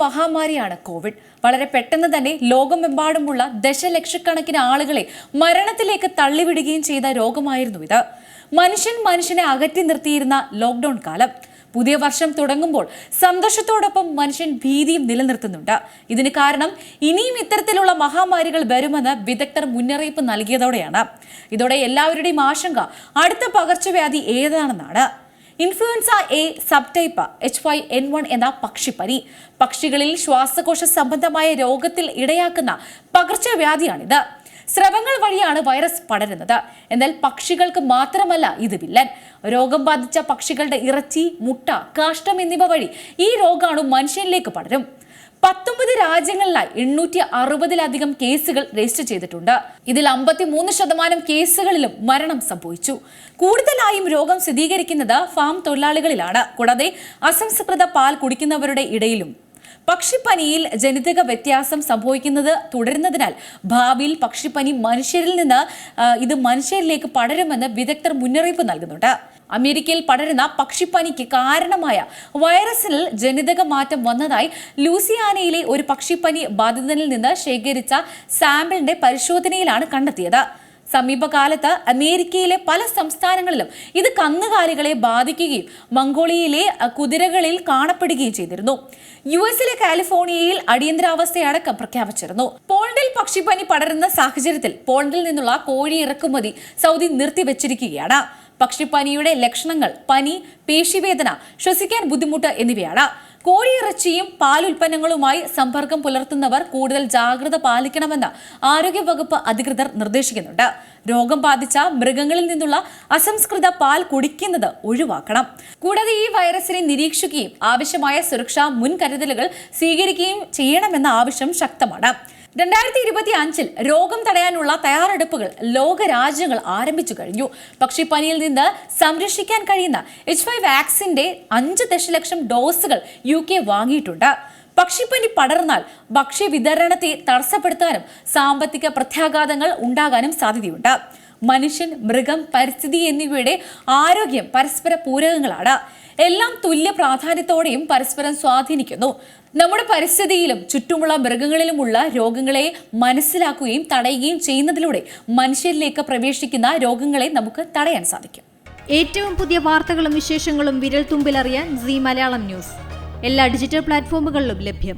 മഹാമാരിയാണ് Covid. വളരെ പെട്ടെന്ന് തന്നെ ലോകമെമ്പാടുമുള്ള ദശലക്ഷക്കണക്കിന് ആളുകളെ മരണത്തിലേക്ക് തള്ളിവിടുകയും ചെയ്ത രോഗമായിരുന്നു ഇത്. മനുഷ്യനെ അകറ്റി നിർത്തിയിരുന്ന ലോക്ക്ഡൌൺ കാലം പുതിയ വർഷം തുടങ്ങുമ്പോൾ സന്തോഷത്തോടൊപ്പം മനുഷ്യൻ ഭീതിയും നിലനിർത്തുന്നുണ്ട്. ഇതിന് കാരണം ഇനിയും ഇത്തരത്തിലുള്ള മഹാമാരികൾ വരുമെന്ന് വിദഗ്ധർ മുന്നറിയിപ്പ് നൽകിയതോടെയാണ്. ഇതോടെ എല്ലാവരുടെയും ആശങ്ക അടുത്ത പകർച്ചവ്യാധി ഏതാണെന്നാണ്. Influenza A subtype H5N1 എന്ന പക്ഷിപ്പനി പക്ഷികളിൽ ശ്വാസകോശ സംബന്ധമായ രോഗത്തിൽ ഇടയാക്കുന്ന പകർച്ചവ്യാധിയാണിത്. സ്രവങ്ങൾ വഴിയാണ് വൈറസ് പടരുന്നത്. എന്നാൽ പക്ഷികൾക്ക് മാത്രമല്ല ഇത് വില്ലൻ. രോഗം ബാധിച്ച പക്ഷികളുടെ ഇറച്ചി, മുട്ട, കാഷ്ടം എന്നിവ വഴി ഈ രോഗാണു മനുഷ്യനിലേക്ക് പടരും. 19 രാജ്യങ്ങളിലായി 860-ലധികം കേസുകൾ രജിസ്റ്റർ ചെയ്തിട്ടുണ്ട്. ഇതിൽ 53% കേസുകളിലും മരണം സംഭവിച്ചു. കൂടുതലായും രോഗം സ്ഥിരീകരിക്കുന്നത് ഫാം തൊഴിലാളികളിലാണ്. കൂടാതെ അസംസ്കൃത പാൽ കുടിക്കുന്നവരുടെ ഇടയിലും. പക്ഷിപ്പനിയിൽ ജനിതക വ്യത്യാസം സംഭവിക്കുന്നത് തുടരുന്നതിനാൽ ഭാവിയിൽ പക്ഷിപ്പനി മനുഷ്യരിൽ നിന്ന് ഇത് മനുഷ്യരിലേക്ക് പടരുമെന്ന് വിദഗ്ധർ മുന്നറിയിപ്പ് നൽകുന്നുണ്ട്. അമേരിക്കയിൽ പടരുന്ന പക്ഷിപ്പനിക്ക് കാരണമായ വൈറസിൽ ജനിതക മാറ്റം വന്നതായി ലൂസിയാനയിലെ ഒരു പക്ഷിപ്പനി ബാധിതനിൽ നിന്ന് ശേഖരിച്ച സാമ്പിളിന്റെ പരിശോധനയിലാണ് കണ്ടെത്തിയത്. സമീപകാലത്ത് അമേരിക്കയിലെ പല സംസ്ഥാനങ്ങളിലും ഇത് കന്നുകാലികളെ ബാധിക്കുകയും മംഗോളിയയിലെ കുതിരകളിൽ കാണപ്പെടുകയും ചെയ്തിരുന്നു. യുഎസിലെ കാലിഫോർണിയയിൽ അടിയന്തരാവസ്ഥയടക്കം പ്രഖ്യാപിച്ചിരുന്നു. പോളണ്ടിൽ പക്ഷിപ്പനി പടരുന്ന സാഹചര്യത്തിൽ പോളണ്ടിൽ നിന്നുള്ള കോഴി ഇറക്കുമതി സൗദി നിർത്തിവെച്ചിരിക്കുകയാണ്. പക്ഷിപ്പനിയുടെ ലക്ഷണങ്ങൾ പനി, പേശിവേദന, ശ്വസിക്കാൻ ബുദ്ധിമുട്ട് എന്നിവയാണ്. കോഴിയിറച്ചിയും പാലുൽപ്പന്നങ്ങളുമായി സമ്പർക്കം പുലർത്തുന്നവർ കൂടുതൽ ജാഗ്രത പാലിക്കണമെന്ന് ആരോഗ്യവകുപ്പ് അധികൃതർ നിർദ്ദേശിക്കുന്നുണ്ട്. രോഗം ബാധിച്ച മൃഗങ്ങളിൽ നിന്നുള്ള അസംസ്കൃത പാൽ കുടിക്കുന്നത് ഒഴിവാക്കണം. കൂടാതെ ഈ വൈറസിനെ നിരീക്ഷിക്കുകയും ആവശ്യമായ സുരക്ഷാ മുൻകരുതലുകൾ സ്വീകരിക്കുകയും ചെയ്യണമെന്ന ആവശ്യം ശക്തമാണ്. 2025 രോഗം തടയാനുള്ള തയ്യാറെടുപ്പുകൾ ലോകരാജ്യങ്ങൾ ആരംഭിച്ചു കഴിഞ്ഞു. പക്ഷിപ്പനിയിൽ നിന്ന് സംരക്ഷിക്കാൻ കഴിയുന്ന H5 വാക്സിന്റെ 5 ദശലക്ഷം ഡോസുകൾ UK വാങ്ങിയിട്ടുണ്ട്. പക്ഷിപ്പനി പടർന്നാൽ ഭക്ഷ്യ വിതരണത്തെ തടസ്സപ്പെടുത്താനും സാമ്പത്തിക പ്രത്യാഘാതങ്ങൾ ഉണ്ടാകാനും സാധ്യതയുണ്ട്. മനുഷ്യൻ, മൃഗം, പരിസ്ഥിതി എന്നിവയുടെ ആരോഗ്യം പരസ്പര പൂരകങ്ങളാണ്. എല്ലാം തുല്യ പ്രാധാന്യത്തോടെയും പരസ്പരം സ്വാധീനിക്കുന്നു. നമ്മുടെ പരിസ്ഥിതിയിലും ചുറ്റുമുള്ള മൃഗങ്ങളിലുമുള്ള രോഗങ്ങളെ മനസ്സിലാക്കുകയും തടയുകയും ചെയ്യുന്നതിലൂടെ മനുഷ്യരിലേക്ക് പ്രവേശിക്കുന്ന രോഗങ്ങളെ നമുക്ക് തടയാൻ സാധിക്കും. ഏറ്റവും പുതിയ വാർത്തകളും വിശേഷങ്ങളും വിരൽ തുമ്പിലറിയാൻ Zee മലയാളം ന്യൂസ് എല്ലാ ഡിജിറ്റൽ പ്ലാറ്റ്ഫോമുകളിലും ലഭ്യം.